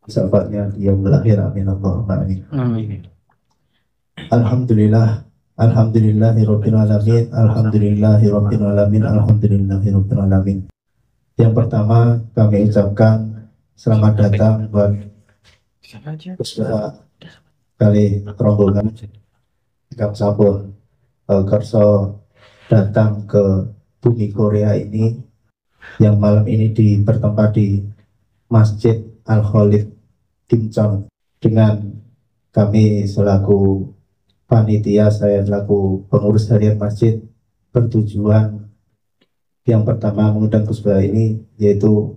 sahabatnya dia berakhir. Amin Allahumma amin. Amin. Alhamdulillah, alhamdulillahirabbil alamin, alhamdulillahirabbil alamin, alhamdulillahirabbil alamin. Yang pertama kami ucapkan selamat datang buat usaha kali rombongan Kang Sabon Kerso datang ke bumi Korea ini, yang malam ini bertempat di Masjid Al Khalid Kimchon, dengan kami selaku panitia, saya selaku pengurus harian masjid, bertujuan yang pertama mengundang khusbah ini yaitu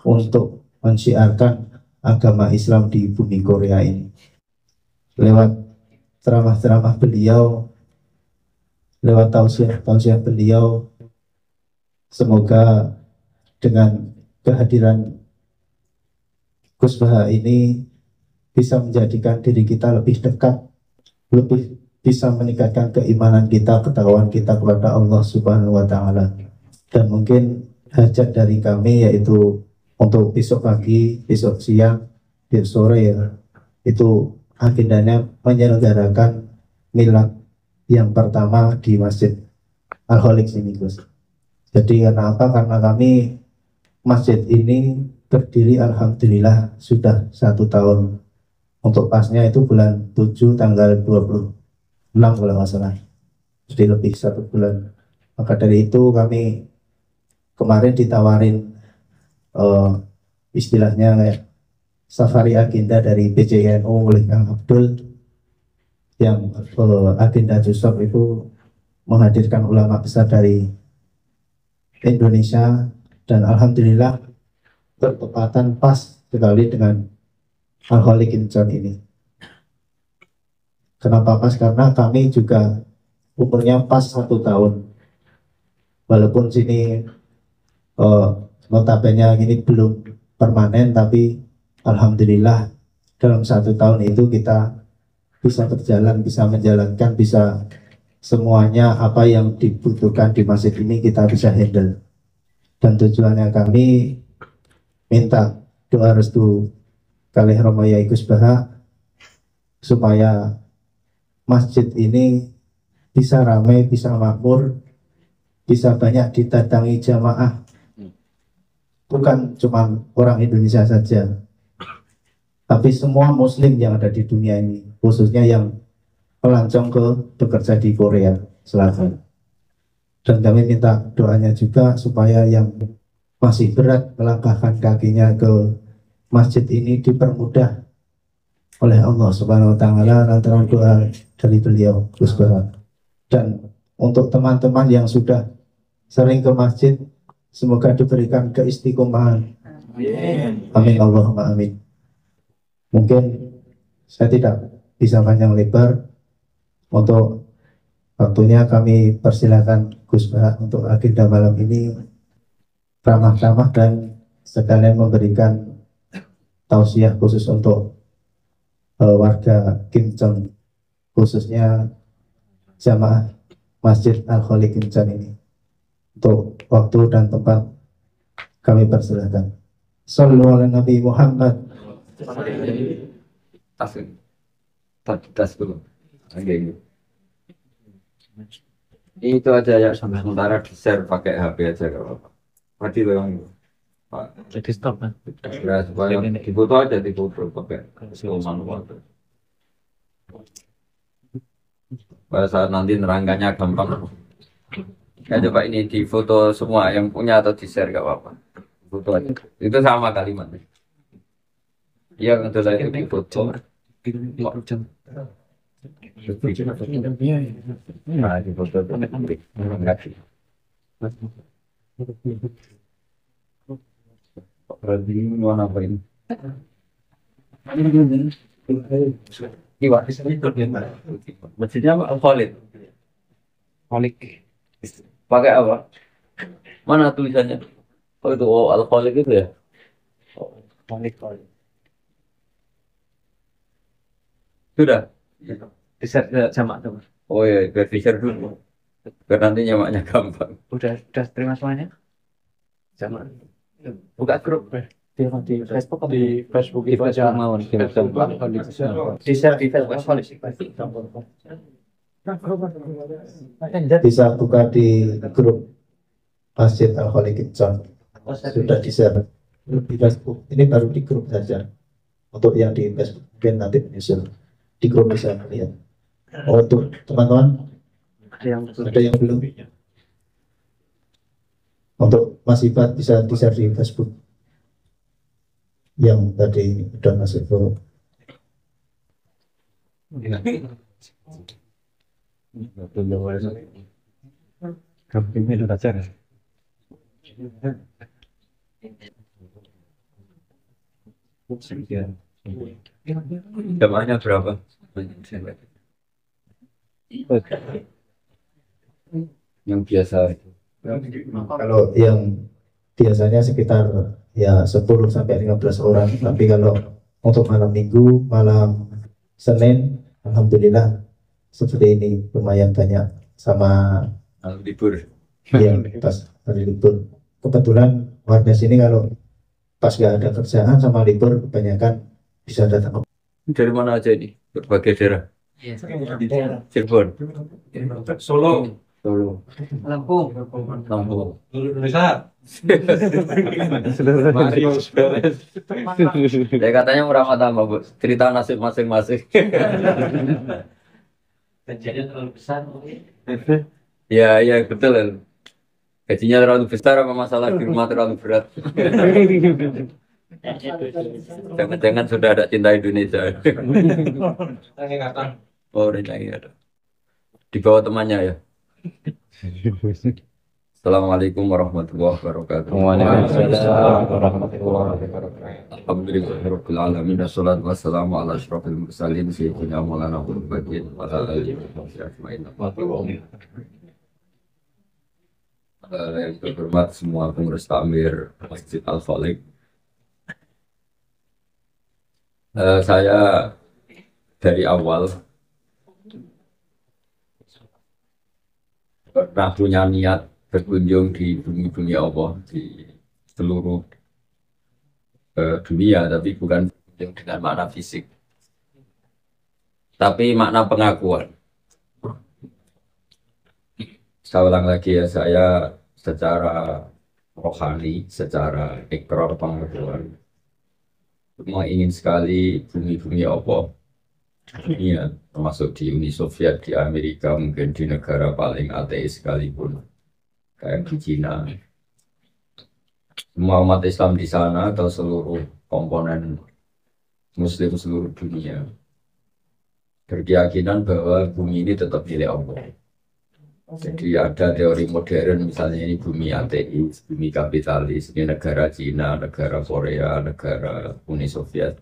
untuk mensyiarkan agama Islam di bumi Korea ini lewat ceramah-ceramah beliau, lewat tausiah beliau. Semoga dengan kehadiran khusbah ini bisa menjadikan diri kita lebih dekat, lebih bisa meningkatkan keimanan kita, ketakwaan kita kepada Allah Subhanahu wa Ta'ala. Dan mungkin hajat dari kami yaitu untuk besok pagi, besok siang, besok sore ya, itu agendanya menyelenggarakan milad yang pertama di Masjid Al Khalid ini, Gus. Jadi karena apa? Karena kami masjid ini berdiri alhamdulillah sudah 1 tahun. Untuk pasnya itu bulan 7 tanggal 26 kalau nggak salah. Jadi lebih 1 bulan. Maka dari itu kami kemarin ditawarin istilahnya kayak safari agenda dari PCNU oleh Kang Abdul, yang agenda Jusop itu menghadirkan ulama besar dari Indonesia, dan alhamdulillah bertepatan pas sekali dengan Al Khalid Kimchon ini. Kenapa pas? Karena kami juga umurnya pas 1 tahun. Walaupun sini notabene ini belum permanen, tapi alhamdulillah dalam 1 tahun itu kita bisa berjalan, bisa menjalankan, bisa semuanya apa yang dibutuhkan di masjid ini kita bisa handle. Dan tujuannya kami minta doa restu kali Romo Yai Gus Baha supaya masjid ini bisa ramai, bisa makmur, bisa banyak didatangi jamaah, bukan cuma orang Indonesia saja, tapi semua muslim yang ada di dunia ini, khususnya yang pelancong bekerja di Korea Selatan. Dan kami minta doanya juga supaya yang masih berat melangkahkan kakinya ke masjid ini dipermudah oleh Allah Subhanahu wa Ta'ala lantaran doa dari beliau Gus Baha. Dan untuk teman-teman yang sudah sering ke masjid, semoga diberikan keistiqomahan. Amin Allahumma amin. Mungkin saya tidak bisa panjang lebar. Untuk waktunya kami persilakan Gus Baha untuk agenda malam ini ramah-ramah dan sekalian memberikan tausiah khusus untuk warga Kimchon, khususnya jamaah Masjid Al Khalid Kimchon ini. Untuk waktu dan tempat kami persilakan. Shallu ala Nabi Muhammad. Tas dulu. Oke. Itu aja ya, sementara di share pakai HP aja kalau apa. Tadi lo yang Pak. Jadi stop kan? Ya, supaya difoto aja, difoto pakai manual. Pada saat nanti nerangkannya gampang. Ya coba ini difoto semua yang punya atau di share gak apa-apa. Foto aja. Itu sama kalimatnya. Yang itu lagi difoto. Nah, di foto itu enggak sih. Berarti mau ngapain? Iwak masjidnya apa? Khalid. Khalid. Pakai apa? Mana tulisannya? Oh itu, oh Al Khalid itu ya? Oh, Khalid. Sudah. Bisa sama teman. Oh ya, biar di-share dulu. Biar nanti nyamaknya gampang. Udah terima semuanya? Sama. Buka grup. di Facebook apa di Facebook di itu Facebook aja mawon di Facebook Facebook Alkoholik Zone. di share di Facebook Bisa buka di grup Masjid Al-Khaliq Zone. Sudah di-share di Facebook. Ini baru di grup saja. Untuk yang di Facebook mungkin nanti menyusul di grup bisa melihat. Untuk teman-teman ada yang belum? Untuk Mas Ibat bisa di-share di Facebook yang tadi sudah masuk ke Kami udah share. Jamaahnya berapa? Yang biasa. kalau yang biasanya sekitar ya 10 sampai 15 orang, tapi kalau untuk malam Minggu, malam Senin, alhamdulillah seperti ini lumayan banyak sama Libur. yang pas hari libur. Kebetulan warga sini kalau pas gak ada kerjaan sama libur kebanyakan bisa datang. Dari mana aja ini? Berbagai daerah. Cirebon, Solo, Solo, Lampung. Lampung. Indonesia. Ya katanya murah tambah, Bu. Cerita nasib masing-masing. Gajinya terlalu besar. Ya, ya betul. Ya. Gajinya terlalu besar apa masalah di rumah terlalu berat? Jangan-jangan sudah ada cinta Indonesia. Oh, ini ada. Di bawah temannya ya. Assalamualaikum warahmatullahi wabarakatuh. Waalaikumsalam warahmatullahi wabarakatuh. Alhamdulillahirabbil alamin wassalatu wassalamu ala asyrofil mursalin sayyidina maulana Muhammadin wa ala alihi wa sahbihi ajmain. Yang terhormat semua pengurus takmir Masjid Al-Khaliq. Saya dari awal pernah punya niat berkunjung di bumi-bumi Allah di seluruh dunia, tapi bukan berkunjung dengan makna fisik, tapi makna pengakuan. Saya ulang lagi ya, saya secara rohani, secara ikrar pengakuan ingin sekali bumi-bumi Allah dunia, termasuk di Uni Soviet, di Amerika, mungkin di negara paling ateis sekalipun kayak di Cina, semua umat Islam di sana atau seluruh komponen Muslim seluruh dunia berkeyakinan bahwa bumi ini tetap milik Allah. Jadi ada teori modern, misalnya ini bumi ateis, bumi kapitalis, ini negara Cina, negara Korea, negara Uni Soviet.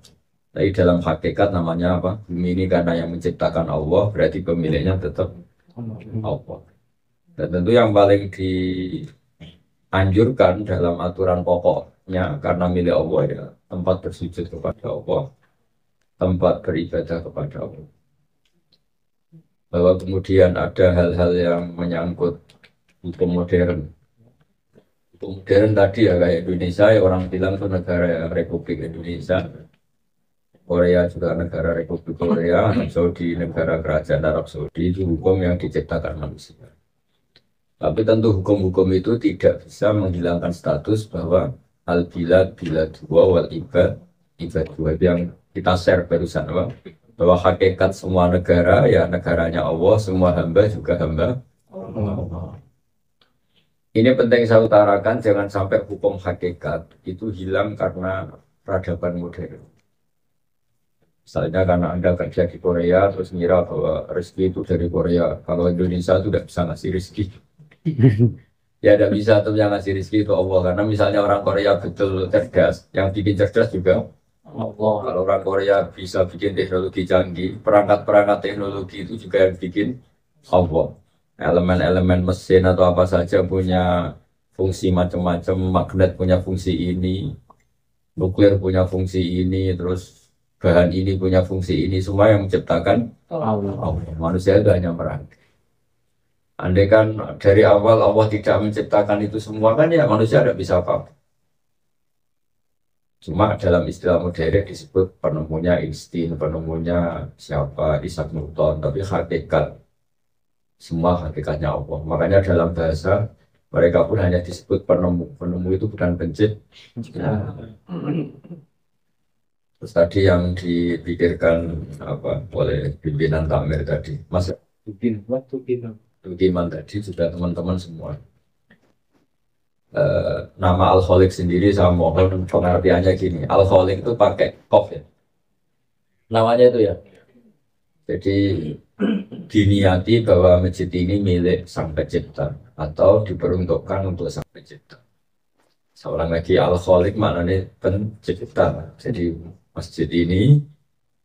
Tapi dalam hakikat namanya apa? Bumi ini karena yang menciptakan Allah, berarti pemiliknya tetap Allah. Dan tentu yang paling dianjurkan dalam aturan pokoknya karena milik Allah ya tempat bersujud kepada Allah, tempat beribadah kepada Allah. Bahwa kemudian ada hal-hal yang menyangkut hukum modern. Hukum modern tadi ya kayak Indonesia, ya orang bilang itu negara Republik Indonesia. Korea juga negara Republik Korea, Saudi negara Kerajaan Arab Saudi, itu hukum yang diciptakan manusia. Tapi tentu hukum-hukum itu tidak bisa menghilangkan status bahwa al-bilad bilad dua wal ibad dua yang kita share barusan bahwa hakikat semua negara ya negaranya Allah, semua hamba juga hamba Allah. Ini penting saya utarakan, jangan sampai hukum hakikat itu hilang karena peradaban modern. Misalnya karena Anda kerja di Korea terus ngira bahwa rezeki itu dari Korea, kalau Indonesia itu tidak bisa ngasih rezeki. Ya tidak bisa tuh yang ngasih rezeki itu Allah, karena misalnya orang Korea betul cerdas, yang bikin cerdas juga Allah. Kalau orang Korea bisa bikin teknologi canggih, perangkat-perangkat teknologi itu juga yang bikin Allah. Elemen-elemen mesin atau apa saja punya fungsi macam-macam, magnet punya fungsi ini, nuklir punya fungsi ini, terus bahan ini punya fungsi ini, semua yang menciptakan Allah. Manusia itu hanya merangkai. Andai kan dari awal Allah tidak menciptakan itu semua kan ya manusia tidak bisa apa-apa. Cuma dalam istilah modern disebut penemunya Einstein, penemunya siapa, Isaac Newton, tapi hakikat semua hakikatnya Allah. Makanya dalam bahasa mereka pun hanya disebut penemu. Penemu itu bukan pencipta. Terus tadi yang dipikirkan apa oleh pimpinan Tamir tadi, Mas Tukiman tadi juga teman-teman semua. Nama Al-Khaliq sendiri saya mohon pengertiannya gini. Al-Khaliq itu pakai kof ya. Namanya itu ya. Jadi diniati bahwa masjid ini milik sang pencipta atau diperuntukkan untuk sang pencipta. Seorang lagi Al-Khaliq maknanya pencipta. Jadi masjid ini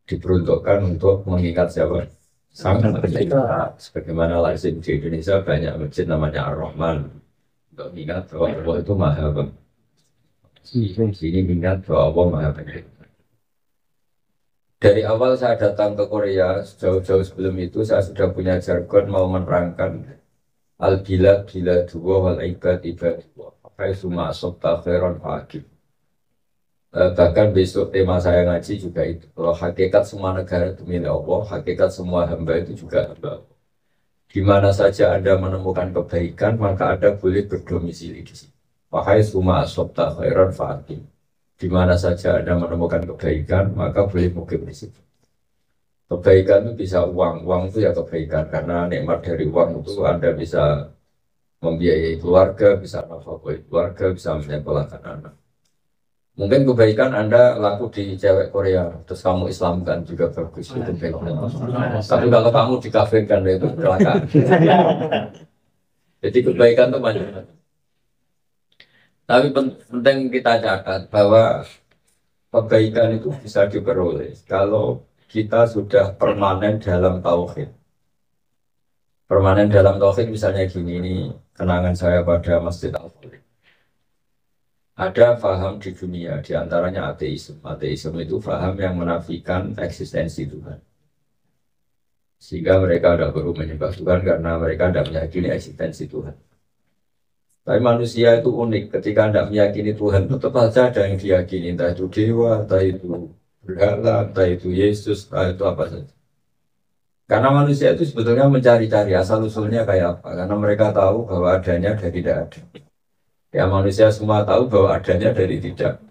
diperuntukkan untuk mengingat siapa? Sang pencipta. Sebagaimana lazim di Indonesia banyak masjid namanya Ar-Rahman. Untuk mengingat bahwa Allah itu maha ini mengingat bahwa Allah maha pencipta. Dari awal saya datang ke Korea, jauh-jauh sebelum itu saya sudah punya jargon mau menerangkan al-bilad bila dua wal ibad ibad dua. Pakai summa sobta khairon faqib. Bahkan besok tema saya ngaji juga itu. Kalau hakikat semua negara itu milik Allah, hakikat semua hamba itu juga hamba Allah. Di mana saja Anda menemukan kebaikan, maka Anda boleh berdomisili di sini. Pakai summa sobta khairon faqib. Di mana saja Anda menemukan kebaikan, maka boleh mukim di situ. Kebaikan itu bisa uang itu ya kebaikan, karena nikmat dari uang itu Anda bisa membiayai keluarga, bisa nafkahi keluarga, bisa menyekolahkan anak. Mungkin kebaikan Anda laku di cewek Korea, terus kamu Islamkan juga bagus, itu baik. Tapi kalau kamu dikafirkan itu kecelakaan. Jadi kebaikan itu banyak. Tapi penting kita catat bahwa kebaikan itu bisa diperoleh kalau kita sudah permanen dalam tauhid. Permanen dalam tauhid misalnya gini, ini kenangan saya pada Masjid Al-Khaliq. Ada faham di dunia, diantaranya ateisme. Ateisme itu faham yang menafikan eksistensi Tuhan. Sehingga mereka tidak perlu menyembah Tuhan karena mereka tidak meyakini eksistensi Tuhan. Tapi manusia itu unik, ketika tidak meyakini Tuhan, tetap saja ada yang diyakini, entah itu dewa, entah itu berhala, entah itu Yesus, entah itu apa saja. Karena manusia itu sebetulnya mencari-cari asal-usulnya kayak apa, karena mereka tahu bahwa adanya dari tidak ada. Ya manusia semua tahu bahwa adanya dari tidak.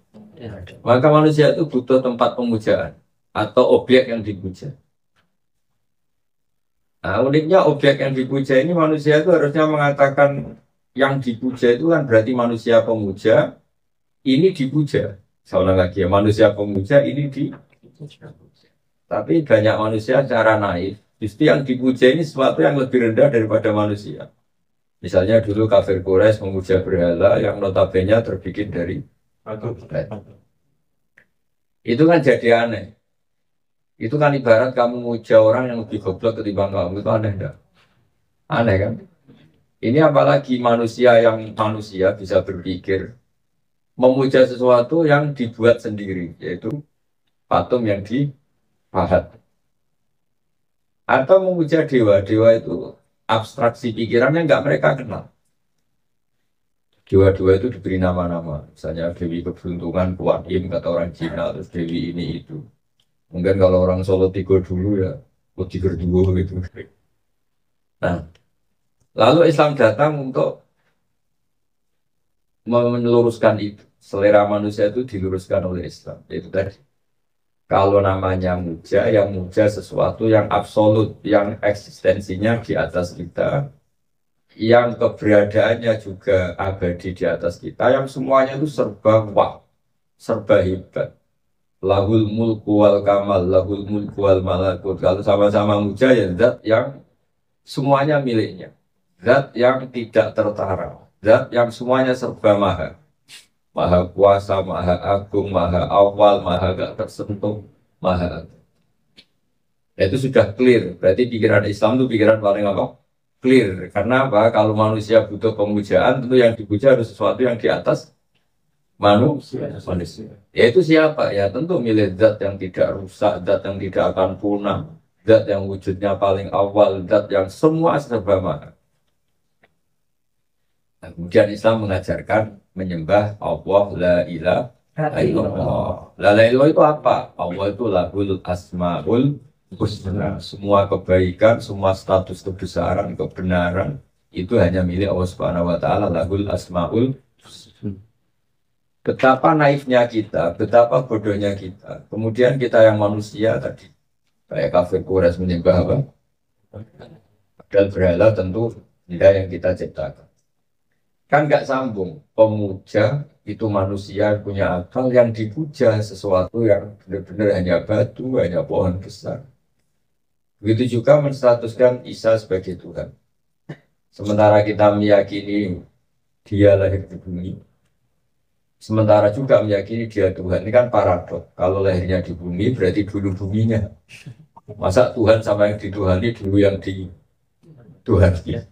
Maka manusia itu butuh tempat pemujaan atau objek yang dipuja. Nah uniknya objek yang dipuja ini manusia itu harusnya mengatakan yang dipuja itu kan berarti manusia pemuja, ini dipuja. Seorang lagi ya, manusia pemuja ini dipuja. Tapi banyak manusia secara naif, justru yang dipuja ini sesuatu yang lebih rendah daripada manusia. Misalnya dulu kafir Quraisy memuja berhala yang notabene terbikin dari batu. Itu kan jadi aneh. Itu kan ibarat kamu memuja orang yang lebih goblok ketimbang kamu, itu aneh enggak? Aneh kan? Ini apalagi manusia yang manusia bisa berpikir memuja sesuatu yang dibuat sendiri, yaitu patung yang dipahat. Atau memuja dewa, dewa itu abstraksi pikirannya nggak mereka kenal. Dewa-dewa itu diberi nama-nama, misalnya Dewi Keberuntungan, Kuan Yin kata orang Cina, terus Dewi ini itu. Mungkin kalau orang Solo Tigo dulu ya, Tiger dulu gitu. Nah, lalu Islam datang untuk meluruskan itu. Selera manusia itu diluruskan oleh Islam. Itu tadi. Kalau namanya muja, yang muja sesuatu yang absolut, yang eksistensinya di atas kita, yang keberadaannya juga abadi di atas kita, yang semuanya itu serba wah, serba hebat. Lahul mulku wal kamal, lahul mulku wal malakut. Kalau sama-sama muja ya zat yang semuanya miliknya. Zat yang tidak tertara. Zat yang semuanya serba maha. Maha kuasa, maha agung, maha awal, maha gak tersentuh, maha. Itu sudah clear. Berarti pikiran Islam itu pikiran paling apa? Clear. Karena apa? Kalau manusia butuh pemujaan, tentu yang dipuja harus sesuatu yang di atas manusia. Yaitu siapa? Ya tentu milik zat yang tidak rusak, zat yang tidak akan punah, zat yang wujudnya paling awal, zat yang semua serba maha. Nah, kemudian Islam mengajarkan menyembah Allah la ilaha La ilallah. La ilallah itu apa? Allah itu lahul asmaul husna. Semua kebaikan, semua status kebesaran, kebenaran itu hanya milik Allah Subhanahu wa taala, lahul asmaul husna. Betapa naifnya kita, betapa bodohnya kita. Kemudian kita yang manusia tadi kayak kafir Quraisy menyembah apa? Padahal berhala tentu tidak yang kita ciptakan. Kan nggak sambung. Pemuja itu manusia punya akal, yang dipuja sesuatu yang benar-benar hanya batu, hanya pohon besar. Begitu juga menstatuskan Isa sebagai Tuhan. Sementara kita meyakini dia lahir di bumi, sementara juga meyakini dia Tuhan. Ini kan paradok. Kalau lahirnya di bumi berarti dulu buminya. Masa Tuhan sama yang dituhani dulu yang dituhani.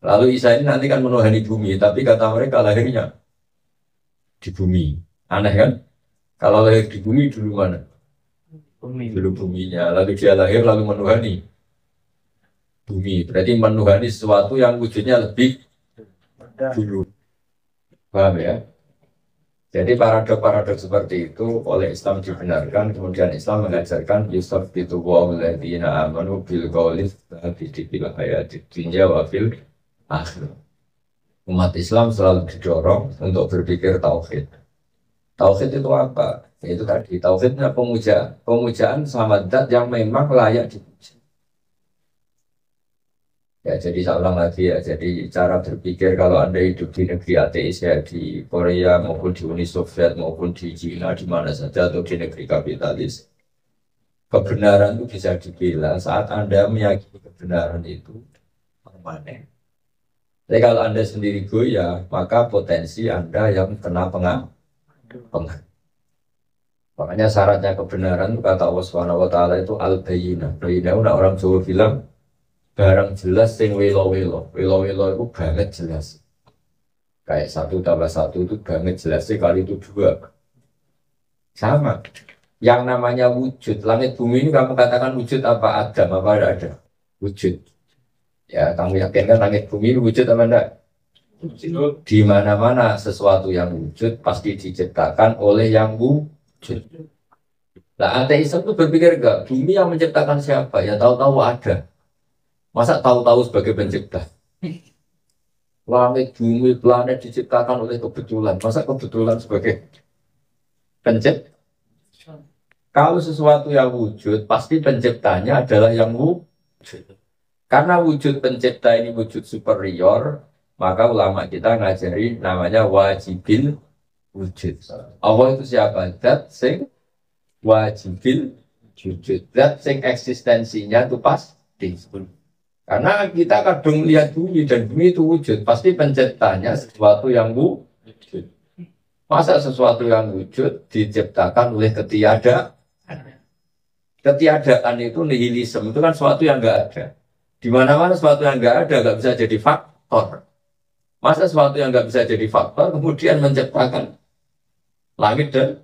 Lalu Isa ini nanti kan menuhani bumi, tapi kata mereka lahirnya di bumi. Aneh kan? Kalau lahir di bumi dulu mana? Bumi. Dulu buminya. Lalu dia lahir lalu menuhani bumi. Berarti menuhani sesuatu yang wujudnya lebih dulu. Paham ya? Jadi paradok-paradok seperti itu oleh Islam dibenarkan, kemudian Islam mengajarkan Yusuf itu wa'uladina amanu bil qawli tsabiti fil hayatid dunya wa fil akhir. Umat Islam selalu didorong untuk berpikir tauhid. Tauhid itu apa? Itu tadi tauhidnya pemujaan sama zat yang memang layak dipuja. Ya, jadi saya ulang lagi ya, jadi cara berpikir kalau Anda hidup di negeri ateis ya, di Korea maupun di Uni Soviet maupun di Cina, di mana saja, atau di negeri kapitalis, kebenaran itu bisa dibela saat Anda meyakini kebenaran itu permanen. Tapi kalau Anda sendiri goyah, maka potensi Anda yang kena pengaruh. Makanya syaratnya kebenaran kata Allah Subhanahu wa taala itu al-bayyinah. Bayyinah orang Jawa bilang barang jelas sing welo-welo. Welo-welo itu banget jelas. Kayak 1+1 itu banget jelas kali itu 2. Sama. Yang namanya wujud, langit bumi ini kamu katakan wujud apa? Adam apa ada? Wujud. Ya, kamu yakinkan langit bumi ini wujud apa enggak? Wujud. Di mana-mana sesuatu yang wujud pasti diciptakan oleh yang wujud. Nah, ateis itu berpikir enggak, bumi yang menciptakan siapa? Ya tahu-tahu ada. Masa tahu-tahu sebagai pencipta? Langit, bumi, planet diciptakan oleh kebetulan. Masa kebetulan sebagai pencipta? Kalau sesuatu yang wujud, pasti penciptanya adalah yang wujud. Karena wujud pencipta ini wujud superior, maka ulama kita ngajari namanya wajibil wujud. Allah itu siapa? Zat sing wajibil wujud. Zat sing eksistensinya itu pasti. Karena kita kadang melihat bumi dan bumi itu wujud, pasti penciptanya sesuatu yang wujud. Masa sesuatu yang wujud diciptakan oleh ketiadaan? Ketiadaan itu nihilisme, itu kan sesuatu yang enggak ada. Di mana-mana sesuatu yang enggak ada enggak bisa jadi faktor. Masa sesuatu yang enggak bisa jadi faktor kemudian menciptakan langit dan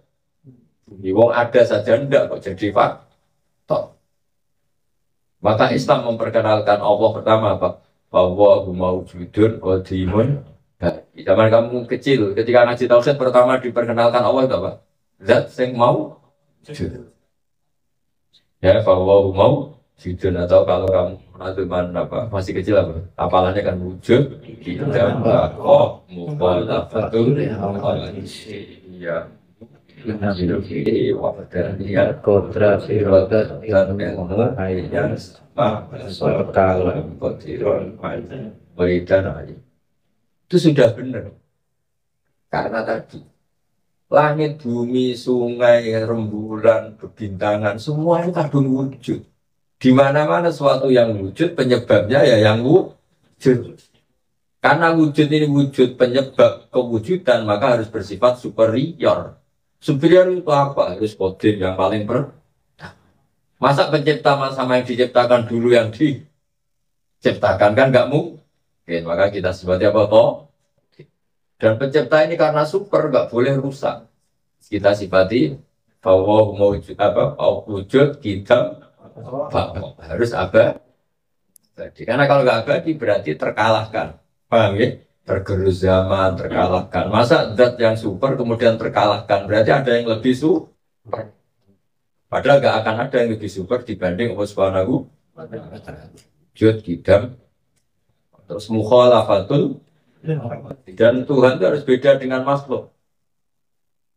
bumi? Wong ada saja enggak kok jadi faktor. Maka Islam memperkenalkan Allah pertama apa? Wallahu mawjudun qadimun. Di zaman kamu kecil, ketika ngaji tauhid pertama diperkenalkan Allah itu apa? Zat sing mau wujud. Ya, wallahu mawjudun, atau kalau kamu apa masih kecil apa? Apalannya kan wujud tidak kok mukhalafatul ya. Kodra sirodat yang ayat kalau itu sudah benar. Karena tadi langit, bumi, sungai, rembulan, bebintangan, semua itu kadung wujud. Di mana-mana suatu yang wujud, penyebabnya ya yang wujud. Karena wujud ini wujud penyebab kewujudan, maka harus bersifat superior. Superior itu apa? Harus kodim yang paling Masa pencipta sama yang diciptakan dulu yang diciptakan kan nggak mungkin. Maka kita sebutnya apa toh? Dan pencipta ini karena super nggak boleh rusak. Kita sifati bahwa wujud apa? Wujud kita harus abadi. Karena kalau nggak abadi berarti terkalahkan. Paham ya? tergerus zaman, terkalahkan. Masa zat yang super kemudian terkalahkan? Berarti ada yang lebih super. Padahal gak akan ada yang lebih super dibanding Allah Subhanahu wa ta'ala. Jud, Qidam, terus mukhalafatul, dan Tuhan itu harus beda dengan makhluk.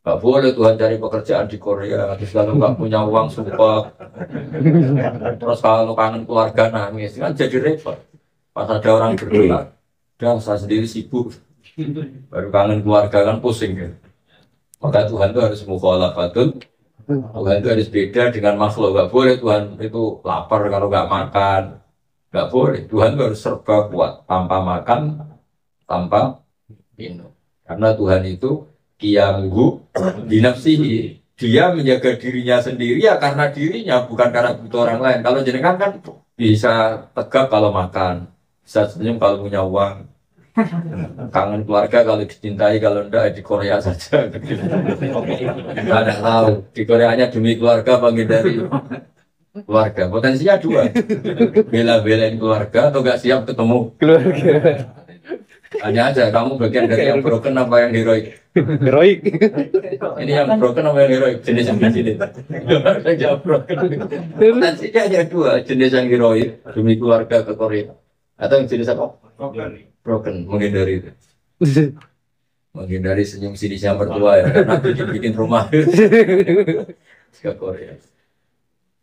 Gak boleh Tuhan cari pekerjaan di Korea, terus kalau gak punya uang sumpah, terus kalau kangen keluarga nangis, kan jadi repot. Pas ada orang berdoa, udah saya sendiri sibuk, baru kangen keluarga kan pusing ya. Maka Tuhan itu harus mukhalafatul, Tuhan itu harus beda dengan makhluk. Gak boleh Tuhan itu lapar kalau gak makan, gak boleh. Tuhan itu harus serba kuat, tanpa makan, tanpa minum. Karena Tuhan itu qiyamuhu binafsihi, dia menjaga dirinya sendiri ya karena dirinya, bukan karena butuh orang lain. Kalau jenengan kan bisa tegap kalau makan, bisa senyum kalau punya uang, kangen keluarga kalau dicintai, kalau enggak di Korea saja. Nggak ada tahu di Koreanya demi keluarga menghindari keluarga. Potensinya dua, bela-belain keluarga atau nggak siap ketemu keluarga. Hanya aja kamu bagian dari yang broken apa yang heroik. Heroik. Ini yang broken apa yang heroik? Jenis yang sini. Yang broken. Potensinya hanya dua, jenis yang heroik demi keluarga ke Korea, atau yang jenis apa? Broken, menghindari itu. Menghindari senyum sinisnya mertua ya, karena bikin rumah ke Korea.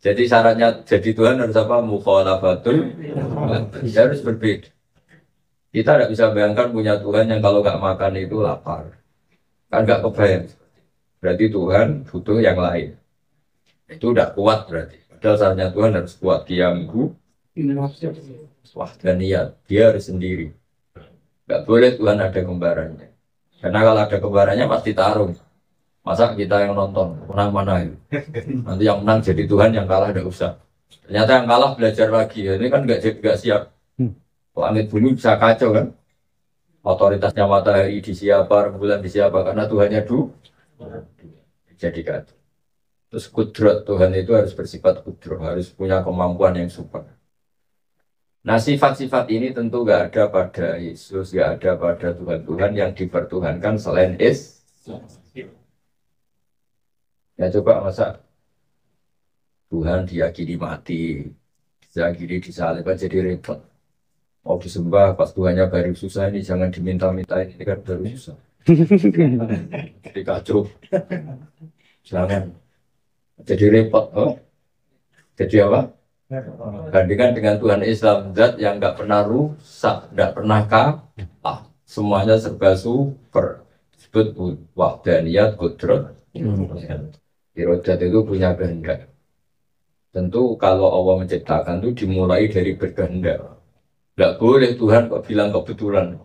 Jadi syaratnya jadi Tuhan harus apa? Mukhalafatul, harus berbeda. Kita tidak bisa bayangkan punya Tuhan yang kalau nggak makan itu lapar. Kan nggak kebayang. Berarti Tuhan butuh yang lain. Itu udah kuat berarti. Padahal syaratnya Tuhan harus kuat. Qiyamhu, wahdaniyat. Dia harus sendiri. Nggak boleh Tuhan ada kembarannya. Karena kalau ada kembarannya pasti tarung. Masa kita yang nonton, menang mana itu? Nanti yang menang jadi Tuhan, yang kalah tidak usah. Ternyata yang kalah belajar lagi. Ini kan nggak siap. Langit bumi bisa kacau kan? Otoritasnya matahari di siapa, rembulan di siapa, karena Tuhannya jadi kacau. Terus kudrat Tuhan itu harus bersifat kudrat, harus punya kemampuan yang super. Nah sifat-sifat ini tentu gak ada pada Yesus, gak ada pada Tuhan-Tuhan yang dipertuhankan selain ya coba masa Tuhan diyakini mati, diyakini disalib jadi repot. Mau disembah pas Tuhannya baru susah, ini jangan diminta-mintain, ini kan baru susah. Jadi kacau. Jangan. Jadi repot. Oh. Jadi apa? Bandingkan dengan Tuhan Islam, zat yang nggak pernah rusak, nggak pernah kalah. Semuanya serba super. Disebut wahdaniyat, qudrat. Irodat itu punya kehendak. Tentu kalau Allah menciptakan itu dimulai dari berkehendak. Nggak boleh Tuhan kok bilang kebetulan.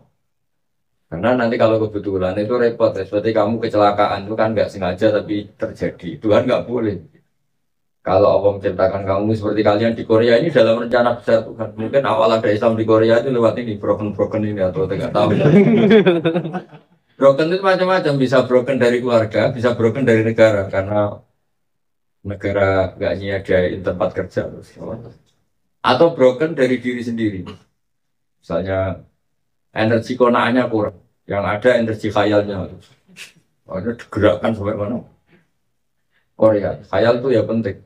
Karena nanti kalau kebetulan itu repot. Seperti kamu kecelakaan itu kan nggak sengaja tapi terjadi. Tuhan nggak boleh. Kalau Allah menciptakan kamu seperti kalian di Korea ini dalam rencana besar Tuhan. Mungkin awal ada Islam di Korea itu lewat ini broken ini atau tidak tahu. Broken itu macam-macam. Bisa broken dari keluarga, bisa broken dari negara karena negara nggak nyediain tempat kerja. Atau broken dari diri sendiri. Misalnya energi konaannya kurang, yang ada energi khayalnya. Ada digerakkan sampai mana? Oh ya, khayal itu ya penting.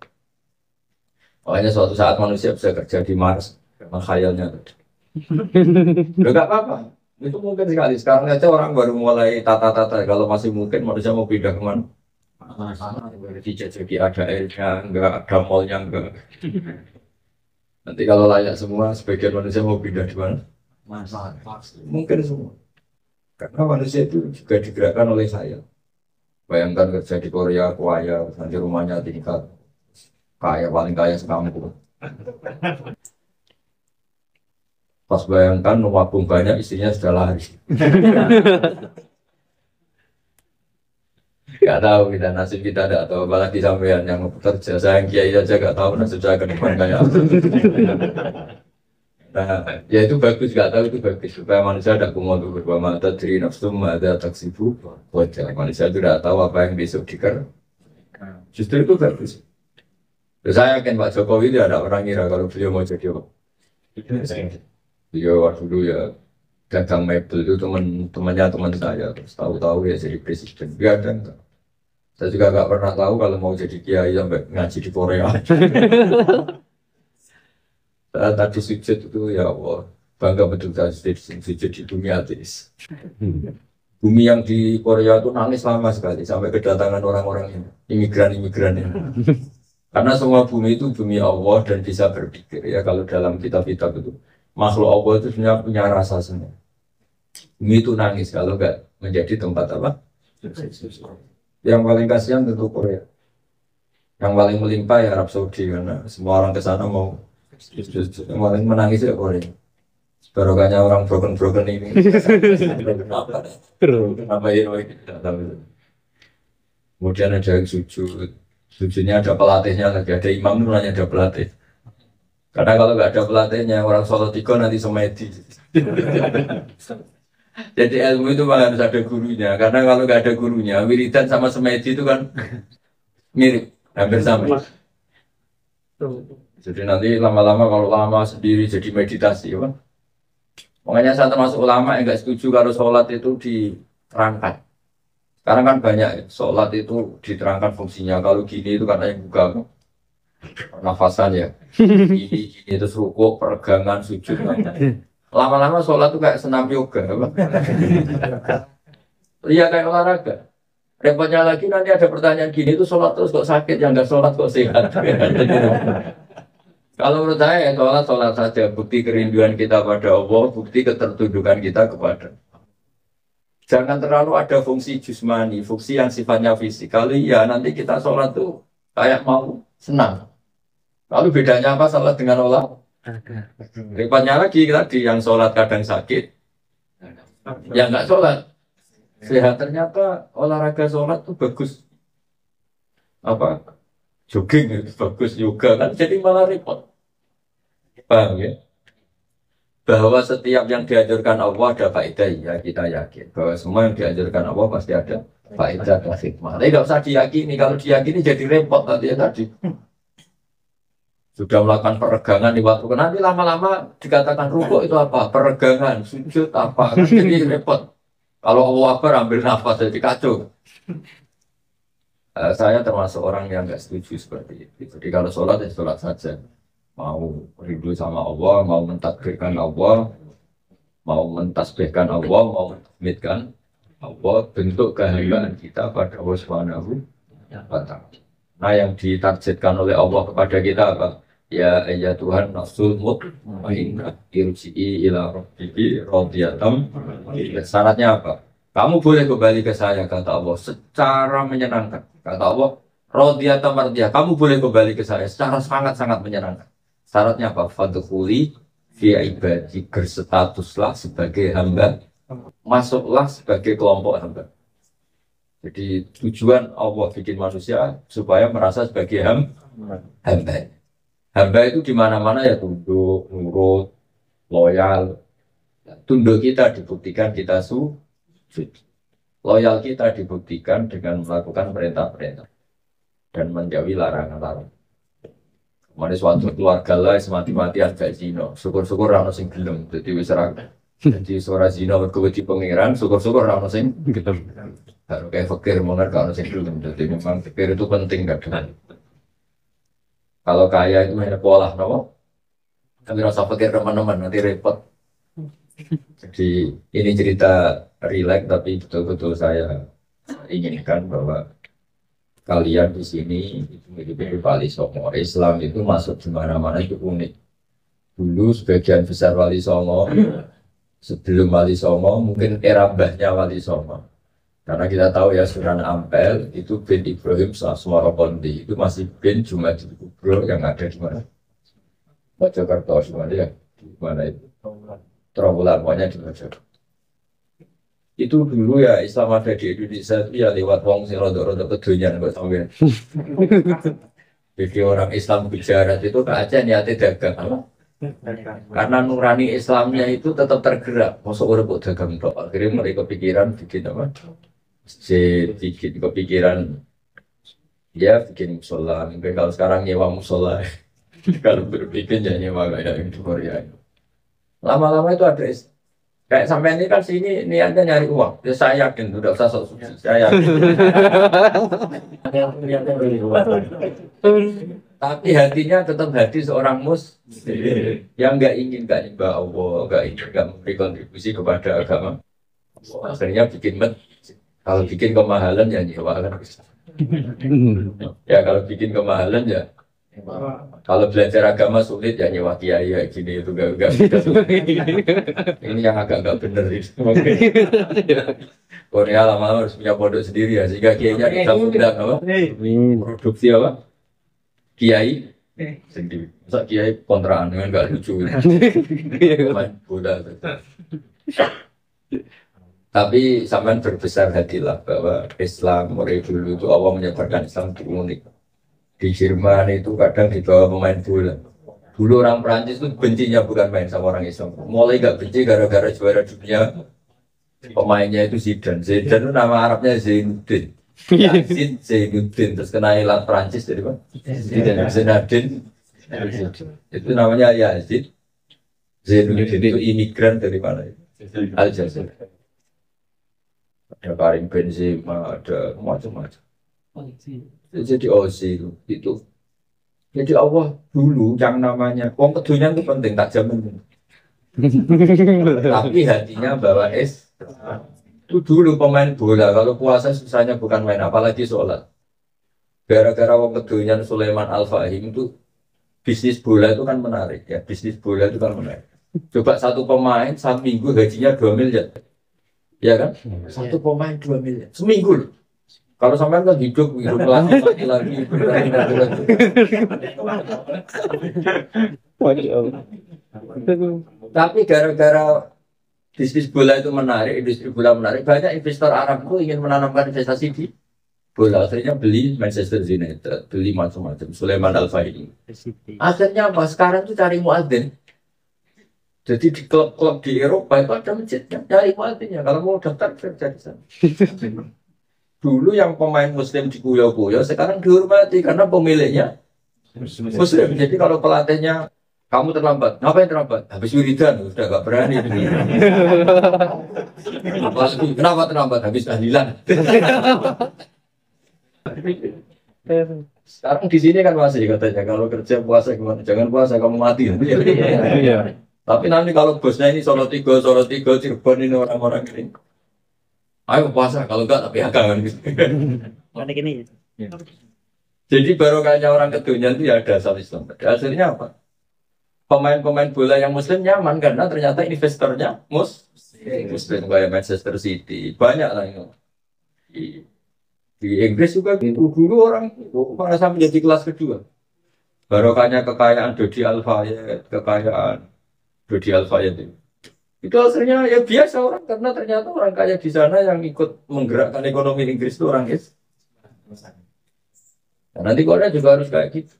Makanya suatu saat manusia bisa kerja di Mars karena khayalnya. Enggak apa-apa, itu mungkin sekali. Sekarang aja orang baru mulai tata-tata. Kalau masih mungkin manusia mau pindah kemana? Jadi ada airnya, enggak ada mallnya, enggak. Nanti kalau layak semua, sebagian manusia mau pindah di mana? Mungkin semua. Karena manusia itu juga digerakkan oleh saya. Bayangkan kerja di Korea, kaya, nanti rumahnya tingkat kaya, paling kaya sekampung. Pas bayangkan wabung banyak, istrinya sudah lari. Gak tahu kita, nasib kita tidak tahu. Apalagi sampean yang bekerja, saya yang kiai saja gak tahu nasib saya ke depan kayak apa. Nah, ya itu bagus, gak tahu itu bagus supaya manusia tidak kumodu berbama tadri nafsum ada taksibu wajah. Manusia itu tidak tahu apa yang besok diker. Justru itu bagus. Saya yakin Pak Jokowi tidak ada orang ngira kalau beliau mau jadi apa. Beliau dulu ya dagang mebel itu teman saya, terus tahu-tahu ya jadi presiden. Dia ada enggak? Saya juga nggak pernah tahu kalau mau jadi kiai sampai ngaji di Korea. Saya tadi sujud itu ya Allah, bangga betul saya sujud di bumi ateis. Bumi yang di Korea itu nangis lama sekali sampai kedatangan orang-orang ini, imigran-imigran ini. Karena semua bumi itu bumi Allah dan bisa berpikir ya kalau dalam kitab-kitab itu makhluk Allah itu sebenarnya punya rasa semua. Bumi itu nangis kalau nggak menjadi tempat apa? Yang paling kasihan tentu Korea. Yang paling melimpah ya Arab Saudi karena semua orang ke sana mau. Yang paling menangis ya Korea. Barokahnya orang broken ini. Kenapa ini tidak tahu. Kemudian ada yang sujud. Sujudnya ada pelatihnya lagi, ada imam itu nanya ada pelatih. Karena kalau nggak ada pelatihnya, orang Solo Tigo nanti semedi. Jadi ilmu itu harus ada gurunya. Karena kalau nggak ada gurunya, wiridan sama semedi itu kan mirip, hampir sama. Jadi nanti lama-lama kalau lama sendiri jadi meditasi, kan? Makanya saya termasuk ulama yang nggak setuju kalau sholat itu diterangkan. Sekarang kan banyak sholat itu diterangkan fungsinya. Kalau gini itu karena yang buka nafasan ya. Gini itu rukuk, peregangan, sujud. Lama-lama sholat itu kayak senam yoga. Iya kayak olahraga. Repotnya lagi nanti ada pertanyaan gini itu sholat terus kok sakit, yang nggak sholat kok sehat. Kalau menurut saya sholat saja. Bukti kerinduan kita pada Allah, bukti ketertundukan kita kepada. Jangan terlalu ada fungsi jusmani, fungsi yang sifatnya fisik. Kalau iya nanti kita sholat tuh kayak mau senang. Lalu bedanya apa sholat dengan olahraga? Repotnya lagi tadi yang sholat kadang sakit, yang nggak sholat sehat. Ternyata olahraga sholat tuh bagus. Apa? Jogging itu bagus, yoga kan jadi malah repot. Paham ya? Bahwa setiap yang diajarkan Allah ada faedah, ya kita yakin bahwa semua yang diajarkan Allah pasti ada faedah dan hikmah. Tapi nggak usah diyakini, kalau diyakini jadi repot nanti ya tadi. Sudah melakukan peregangan di waktu nanti lama-lama dikatakan rukuk itu apa? Peregangan, sujud apa? Jadi repot. Kalau Allah Akbar ambil nafas jadi kacau. Saya termasuk orang yang nggak setuju seperti itu. Jadi kalau sholat ya sholat saja. Mau rindu sama Allah, mau mentakbirkan Allah, mau mentasbihkan Allah, mau mentasbihkan Allah, bentuk kehambaan kita pada Allah Subhanahu wa Ta'ala. Nah yang ditargetkan oleh Allah kepada kita apa? Ya Tuhan nafsul mutmainnah irji'i ila rabbiki radiyatan. Syaratnya apa? Kamu boleh kembali ke saya kata Allah secara menyenangkan. Kata Allah radiyatan mardiyah. Kamu boleh kembali ke saya secara sangat-sangat menyenangkan. Syaratnya apa? Fadkhuli fi ibadi, berstatuslah sebagai hamba, masuklah sebagai kelompok hamba. Jadi tujuan Allah bikin manusia supaya merasa sebagai hamba. Hamba itu di mana-mana ya tunduk, nurut, loyal. Tunduk kita dibuktikan kita sujud. Loyal kita dibuktikan dengan melakukan perintah-perintah dan menjauhi larangan-larangan. Mana suatu keluarga lah semati-matian gak zina. Syukur-syukur rano sing gelem. Jadi wis ra. Jadi suara zina mergo wedi pangeran, syukur-syukur rano sing gelem. Baru kayak fakir mengar rano sing gelem. Jadi memang fakir itu penting kadang. Kalau kaya itu hanya pola, no? Tapi rasa fakir teman-teman nanti repot. Jadi ini cerita relax tapi betul-betul saya inginkan bahwa kalian di sini itu menjadi wali songo. Islam itu masuk di mana-mana itu unik. Dulu sebagian besar wali songo sebelum wali songo mungkin era mbahnya wali songo. Karena kita tahu ya Sunan Ampel itu bin Ibrahim Suwarokondi itu masih bin Jumadi Kubro yang ada di mana? Mojokerto semuanya ya di mana itu? Trawulan pokoknya di Mojokerto. Itu dulu ya Islam ada di Indonesia itu ya lewat wong sing rodok-rodok kedonyan kok sampean. Jadi orang Islam bicara itu ke Aceh niatnya dagang. Karena nurani Islamnya itu tetap tergerak. Masuk urip kok dagang tok. Akhirnya mereka kepikiran bikin apa? Bikin kepikiran ya bikin musola. Mungkin kalau sekarang nyewa musola. Kalau berpikir ya nyewa kayak di Korea. Lama-lama itu ada Kayak sampai ini kan sini niatnya nyari uang. Ya saya yakin, udah usah sok suci. Saya yakin. Niatnya nyari uang. Tapi hatinya tetap hati seorang muslim yang nggak ingin nggak nyembah Allah, nggak ingin nggak memberi kontribusi kepada agama. Akhirnya bikin kalau bikin kemahalan ya nyewa kan bisa. Ya kalau bikin kemahalan ya. Kalau belajar agama sulit ya nyewa kiai ya gini itu gak ini yang agak gak bener itu. Korea lama-lama harus punya pondok sendiri ya sehingga kiainya bisa undang apa? Produksi apa? Kiai sendiri. Masa kiai kontraan kan gak lucu. Main bola. Tapi sampean berbesar hatilah bahwa Islam mulai dulu itu Allah menyebarkan Islam itu unik. Di Jerman itu kadang dibawa pemain bola. Dulu orang Perancis itu bencinya bukan main sama orang Islam. Mulai gak benci gara-gara juara dunia. Pemainnya itu Zidane. Zidane itu nama Arabnya Zainuddin. Zainuddin. Terus kena ilat Perancis jadi apa? Zainuddin. Itu namanya Yazid. Zainuddin itu imigran dari mana? Aljazair. Ada Karim Benzema, ada macam-macam. Jadi Ozi itu. Jadi Allah dulu yang namanya wong kedunya itu penting tak jamin. Tapi hatinya bawa itu dulu pemain bola kalau puasa susahnya bukan main apalagi sholat. Gara-gara wong kedunya Sulaiman Al-Fahim itu bisnis bola itu kan menarik ya. Bisnis bola itu kan menarik. Coba satu pemain satu minggu gajinya 2 miliar. Ya kan? Satu pemain 2 miliar. Seminggu loh. Kalau sampai kan hidup lagi. Tapi gara-gara bisnis bola itu menarik, industri bola menarik, banyak investor Arab itu ingin menanamkan investasi di bola. Akhirnya beli Manchester United, beli macam-macam, Sulaiman Al-Fahim. Akhirnya apa? Sekarang itu cari muadzin. Jadi di klub-klub di Eropa itu ada masjidnya, cari muadzinnya. Kalau mau daftar kerja di sana. Dulu yang pemain Muslim dikuyo-kuyo, sekarang dihormati karena pemiliknya Muslim. Jadi kalau pelatihnya kamu terlambat, ngapain terlambat? Habis wiridan, sudah gak berani. Kenapa terlambat? Habis tahlilan. Sekarang di sini kan masih katanya kalau kerja puasa gimana? Jangan puasa kamu mati. Iya. Tapi nanti kalau bosnya ini Solo Tigo, Cirebon ini orang-orang ini. Ayo puasa, kalau enggak tapi agak gini. Jadi barokahnya orang kedunya itu ya ada asal Islam. Hasilnya apa? Pemain-pemain bola yang Muslim nyaman karena ternyata investornya Muslim kayak Manchester City banyak lah ini. Di Inggris juga itu dulu orang merasa menjadi kelas kedua. Barokahnya kekayaan Dodi Al-Fayed, itu hasilnya ya biasa orang karena ternyata orang kaya di sana yang ikut menggerakkan ekonomi Inggris itu orang Islam. Nah, nanti Korea juga harus kayak gitu.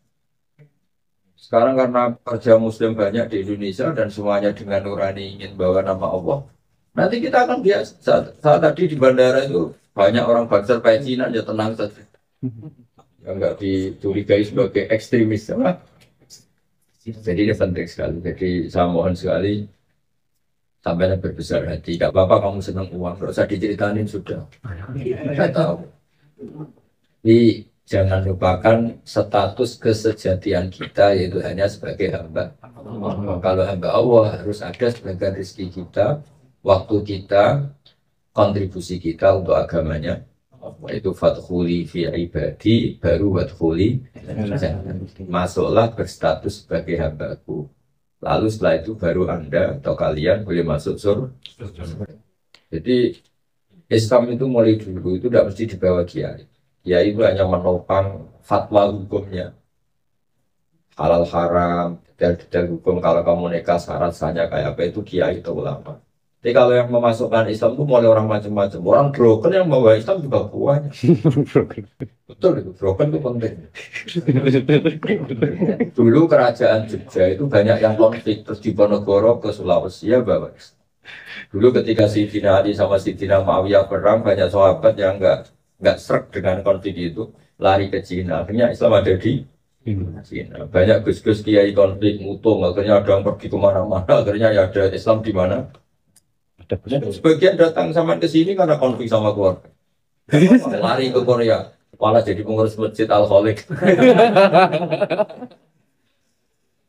Sekarang karena kerja Muslim banyak di Indonesia dan semuanya dengan nurani ingin bawa nama Allah. Nanti kita akan biasa. Saat tadi di bandara itu banyak orang bangsa kayak Cina ya tenang saja. Yang nggak dicurigai sebagai ekstremis. Jadi ini penting sekali. Jadi saya mohon sekali sampai berbesar hati. Gak apa-apa kamu senang uang, gak usah diceritain sudah. Saya tahu. Jadi jangan lupakan status kesejatian kita yaitu hanya sebagai hamba. Kalau hamba Allah harus ada sebagian rezeki kita, waktu kita, kontribusi kita untuk agamanya. Itu fathuli fi ibadi baru wadkhuli masuklah berstatus sebagai hambaku. Lalu setelah itu baru Anda atau kalian boleh masuk surga. Jadi Islam itu mulai dulu itu tidak mesti dibawa kiai. Kiai itu hanya menopang fatwa hukumnya. Halal haram, detail-detail hukum kalau kamu nikah syarat-syaratnya kayak apa itu kiai atau ulama. Jadi kalau yang memasukkan Islam itu mulai orang macam-macam. Orang broken yang membawa Islam juga banyak. Betul itu, broken itu penting. Dulu kerajaan Jogja itu banyak yang konflik. Terus di Ponorogo ke Sulawesi ya bawa Islam. Dulu ketika Sayyidina Ali sama Sayyidina Muawiyah perang, banyak sahabat yang nggak srek dengan konflik itu. Lari ke Cina. Akhirnya Islam ada di Cina. Banyak gus-gus kiai konflik mutung. Akhirnya ada yang pergi kemana-mana. Akhirnya ya ada Islam di mana? Sebagian datang sama ke sini karena konflik sama keluarga. Lari ke Korea, malah jadi pengurus masjid Al-Khaliq.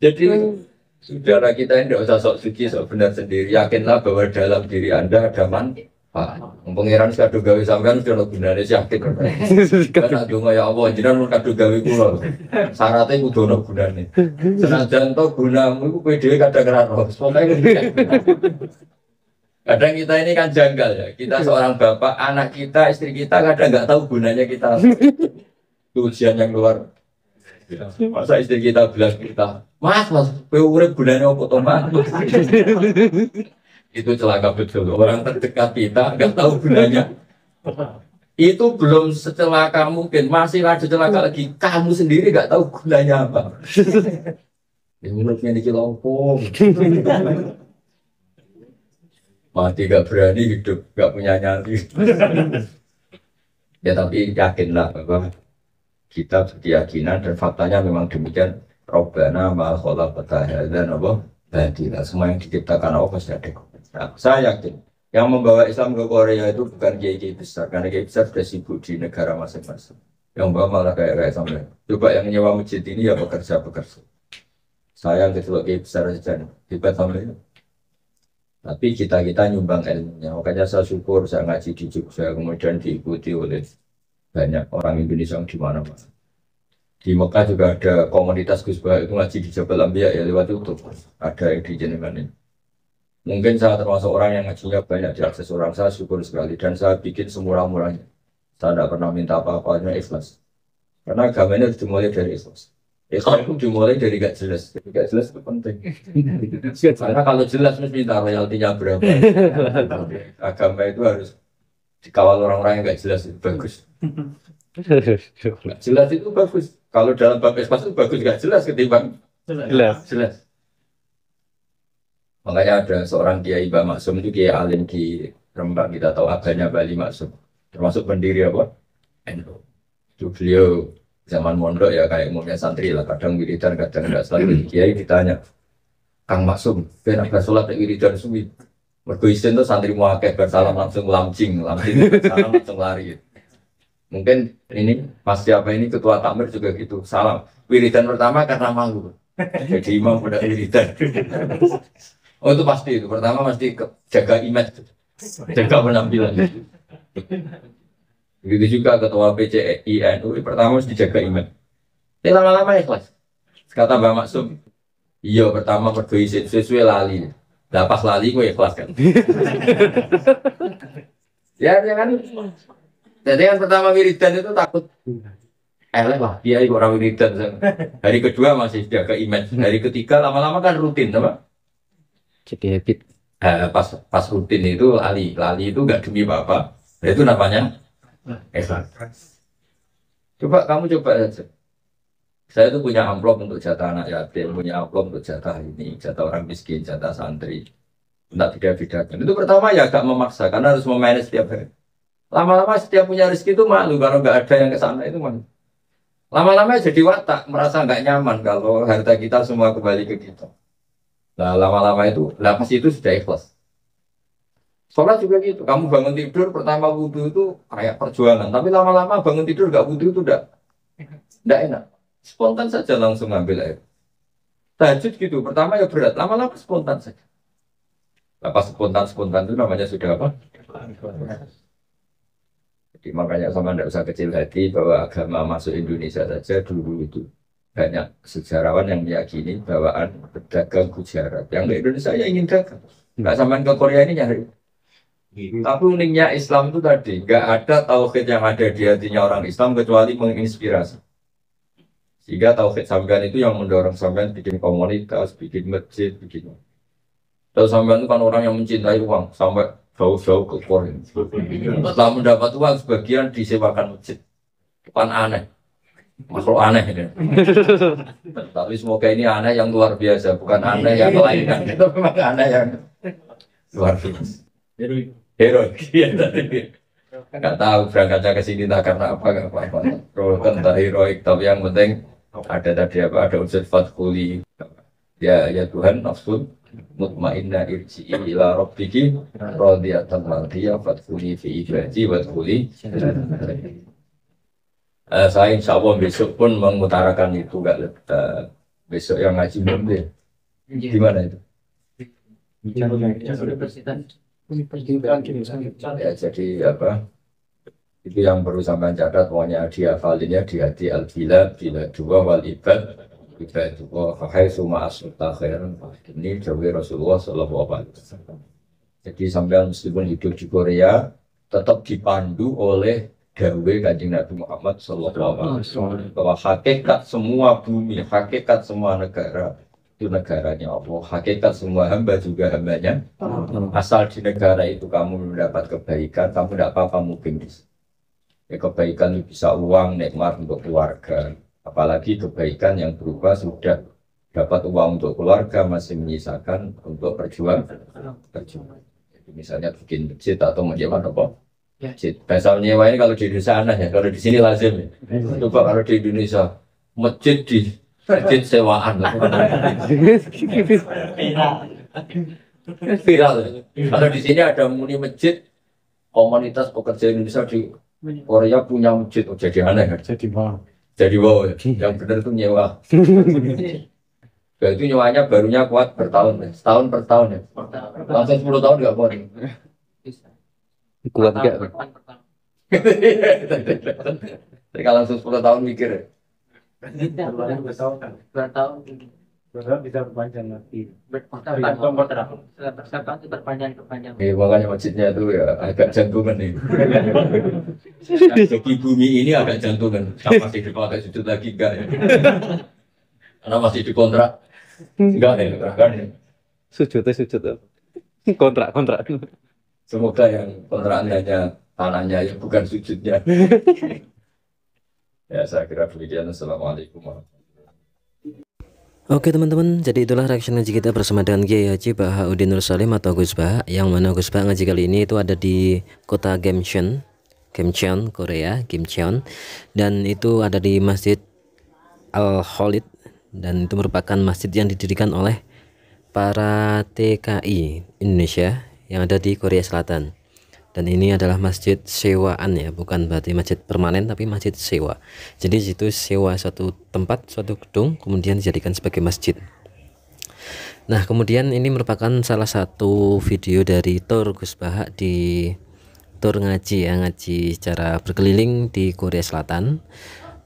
Jadi saudara kita ini tidak usah sok suci, sok benar sendiri. Yakinlah bahwa dalam diri Anda ada manfaat. Pengiran kado gawe sampean sudah lo gunane yakin. Karena donga ya Allah, jenengan mun kado gawe kula. Syaratnya kudu ono gunane. Senajan to gunamu iku kowe dhewe kadang ora roh. Kadang kita ini kan janggal ya. Kita seorang bapak, anak kita, istri kita kadang nggak tahu gunanya kita. Itu ujian yang luar. Masa istri kita bilang kita, mas, kowe urip gunane opo to, Mas? Itu celaka betul. Orang terdekat kita nggak tahu gunanya. Itu belum secelaka mungkin, masih ada celaka lagi. Kamu sendiri nggak tahu gunanya apa. Mulutnya dikilopong. Mati nggak berani hidup, nggak punya nyali. Ya tapi yakinlah bahwa kita berkeyakinan dan faktanya memang demikian. Robbana ma khalaqta hadzal batila. Semua yang diciptakan Allah pasti ada. Nah, saya yakin yang membawa Islam ke Korea itu bukan kiai-kiai besar, karena kiai besar sudah sibuk di negara masing-masing. Yang bawa malah kayak sampai. Coba yang nyewa masjid ini ya bekerja. Saya ketua kiai besar saja, hebat sampai. Tapi kita nyumbang ilmunya. Makanya saya syukur saya ngaji di Jogja, kemudian diikuti oleh banyak orang Indonesia di mana-mana. Di Mekah juga ada komunitas Gus Bah itu ngaji di Jabal Anbiya ya lewat YouTube. Ada yang di Jenengan ini. Mungkin saya termasuk orang yang ngajinya banyak diakses orang, saya syukur sekali dan saya bikin semurah-murahnya. Saya tidak pernah minta apa-apa, hanya ikhlas. Karena agama ini harus dimulai dari ikhlas. Ikhlas itu dimulai dari gak jelas. Jadi gak jelas itu penting. Karena kalau jelas mesti minta royaltinya berapa. Agama itu harus dikawal orang-orang yang gak jelas itu bagus. Gak jelas itu bagus. Kalau dalam bab ikhlas itu bagus, gak jelas ketimbang jelas. Makanya ada seorang Kiai Mbah Maksum itu Kiai alim di Rembang, kita tahu aganya Bali Maksum, termasuk pendiri apa? NU. Itu beliau zaman mondok ya kayak umumnya santri lah, kadang wiridan, kadang tidak selalu. Kiai ditanya, Kang Maksum, kenapa sholat wiridan suwi? Mergo isin tuh santri muakeh bersalam langsung lamcing bersalam langsung lari. Mungkin ini Mas siapa ini ketua takmir juga gitu, salam. Wiridan pertama karena malu, jadi imam udah wiridan. Oh itu pasti itu. Pertama mesti jaga image, jaga penampilan. Begitu juga ketua PCI NU pertama mesti jaga image. Tapi lama-lama ikhlas. Kata Mbak Maksum, iya pertama berdua sesuai lali. Lah pas lali gue ikhlas kan. Ya kan. Jadi yang pertama wiridan itu takut. Lah dia ikut orang wiridan. Hari kedua masih jaga image. Hari ketiga lama-lama kan rutin, apa? Jadi habit. Pas rutin itu lali itu nggak demi bapak. Nah, itu namanya ikhlas. Kamu coba aja. Saya itu punya amplop untuk jatah anak yatim, punya amplop untuk jatah ini, jatah orang miskin, jatah santri. Tidak beda-bedakan. Itu pertama ya agak memaksa karena harus memanage setiap hari. Lama-lama setiap punya rezeki itu malu kalau nggak ada yang ke sana itu malu. Lama-lama jadi watak, merasa nggak nyaman kalau harta kita semua kembali ke kita. Nah lama-lama itu, pasti itu sudah ikhlas. Sholat juga gitu, kamu bangun tidur pertama wudhu itu kayak perjuangan, tapi lama-lama bangun tidur nggak wudhu itu udah enak. Spontan saja langsung ngambil air. Tahajud gitu, pertama ya berat, lama-lama spontan saja. Pas spontan itu namanya sudah apa? Jadi makanya sama tidak usah kecil hati bahwa agama masuk Indonesia saja dulu itu. Banyak sejarawan yang meyakini bawaan berdagang Gujarat. Yang ke Indonesia ya ingin dagang. Nggak sampai ke Korea ini nyari. Tapi uniknya Islam itu tadi, nggak ada tauhid yang ada di hatinya orang Islam kecuali menginspirasi. Sehingga tauhid sampean itu yang mendorong sampean bikin komunitas, bikin masjid, bikin. Tahu sampean itu kan orang yang mencintai uang sampai jauh-jauh ke Korea. Setelah mendapat uang sebagian disewakan masjid. Bukan aneh. Makhluk aneh ini. Tapi semoga ini aneh yang luar biasa, bukan aneh yang melahirkan. Itu memang aneh yang luar biasa. Heroik. Nggak tahu berangkatnya ke sini tak karena apa nggak apa-apa. Tentang heroik, tapi yang penting ada tadi apa? Ada unsur fatkuli. Ya Tuhan nafsu mutmainna irji'i ila rabbiki radiyatan mardiyah fadkhuli fi ibadi wadkhuli. Saya insya Allah besok pun mengutarakan itu gak letak. Besok yang ngaji nanti gimana itu? Ya, jadi apa? Itu yang perlu sampai catat, pokoknya dihafalinya di hati al-bila, bila dua wal ibad, ibad dua fahai suma asulta khairan. Ini jawab Rasulullah Sallallahu Alaihi Wasallam. Jadi sampai meskipun hidup di Korea, tetap dipandu oleh dawe Kanjeng Nabi Muhammad Sallallahu Alaihi Wasallam bahwa hakikat semua bumi, hakikat semua negara itu negaranya Allah, hakikat semua hamba juga hambanya. Asal di negara itu kamu mendapat kebaikan, kamu tidak apa-apa mungkin bisa. Ya, kebaikan itu bisa uang, nikmat untuk keluarga. Apalagi kebaikan yang berupa sudah dapat uang untuk keluarga masih menyisakan untuk perjuangan. Jadi misalnya bikin masjid atau menyewa apa? Masjid. Bahasa menyewa ini kalau di Indonesia aneh ya, kalau di sini lazim ya. Coba kalau di Indonesia masjid sewaan. Viral. Kalau di sini ada muni masjid, komunitas pekerja Indonesia di Korea punya masjid, jadi aneh kan? Jadi wow, yang benar itu nyewa. Ya, itu nyewanya barunya kuat bertahun, setahun per tahun ya. Langsung 10 tahun nggak kuat. Kuat nggak? Kalau langsung 10 tahun mikir. Bertahun bisa berpanjang lagi. berpanjang. Makanya masjidnya itu ya agak jantungan nih. Jadi bumi ini agak jantungan. Masih dipakai sujud lagi enggak ya? Karena masih dikontrak. Enggak ya, kan? Sujud. Kontrak. Semoga yang kontraknya tanahnya ya bukan sujudnya. Ya saya kira demikian. Assalamualaikum warahmatullahi wabarakatuh. Oke teman-teman, jadi itulah reaction ngaji kita bersama dengan Kiai Haji Bahauddin Nur Salim atau Gus Bah, yang mana Gus Bah ngaji kali ini itu ada di kota Gimcheon, Korea, Gimcheon, dan itu ada di Masjid Al-Khalid, dan itu merupakan masjid yang didirikan oleh para TKI Indonesia yang ada di Korea Selatan. Dan ini adalah masjid sewaan ya, bukan berarti masjid permanen tapi masjid sewa. Jadi situ sewa suatu tempat, suatu gedung, kemudian dijadikan sebagai masjid. Nah kemudian ini merupakan salah satu video dari tour Gus Bah di tour ngaji ya, ngaji secara berkeliling di Korea Selatan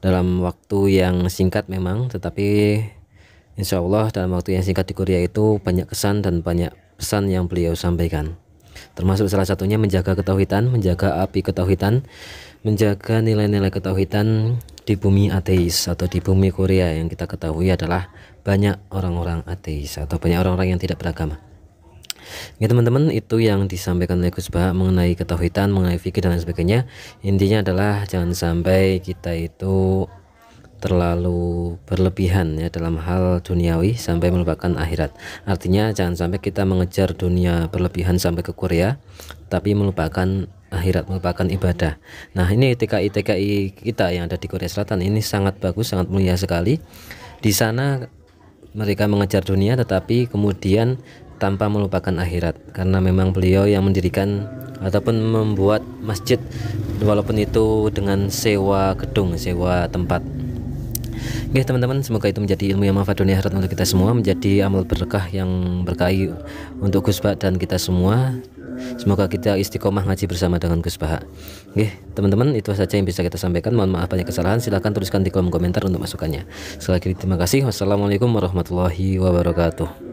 dalam waktu yang singkat memang, tetapi insya Allah dalam waktu yang singkat di Korea itu banyak kesan dan banyak pesan yang beliau sampaikan. Termasuk salah satunya menjaga ketauhidan, menjaga api ketauhidan, menjaga nilai-nilai ketauhidan di bumi ateis atau di bumi Korea yang kita ketahui adalah banyak orang-orang ateis atau banyak orang-orang yang tidak beragama. Ya teman-teman, itu yang disampaikan oleh Gus Bah mengenai ketauhidan, mengenai fikih dan lain sebagainya. Intinya adalah jangan sampai kita itu terlalu berlebihan ya dalam hal duniawi sampai melupakan akhirat. Artinya jangan sampai kita mengejar dunia berlebihan sampai ke Korea tapi melupakan akhirat, melupakan ibadah. Nah ini TKI kita yang ada di Korea Selatan ini sangat bagus, sangat mulia sekali. Di sana mereka mengejar dunia tetapi kemudian tanpa melupakan akhirat, karena memang beliau yang mendirikan ataupun membuat masjid walaupun itu dengan sewa gedung, sewa tempat. Oke teman-teman, semoga itu menjadi ilmu yang manfaat dunia akhirat untuk kita semua, menjadi amal berkah yang berkahi untuk Gus Bah dan kita semua. Semoga kita istiqomah ngaji bersama dengan Gus Bah. Oke teman-teman, itu saja yang bisa kita sampaikan. Mohon maaf banyak kesalahan, silahkan tuliskan di kolom komentar untuk masukannya. Sekali lagi terima kasih. Wassalamualaikum warahmatullahi wabarakatuh.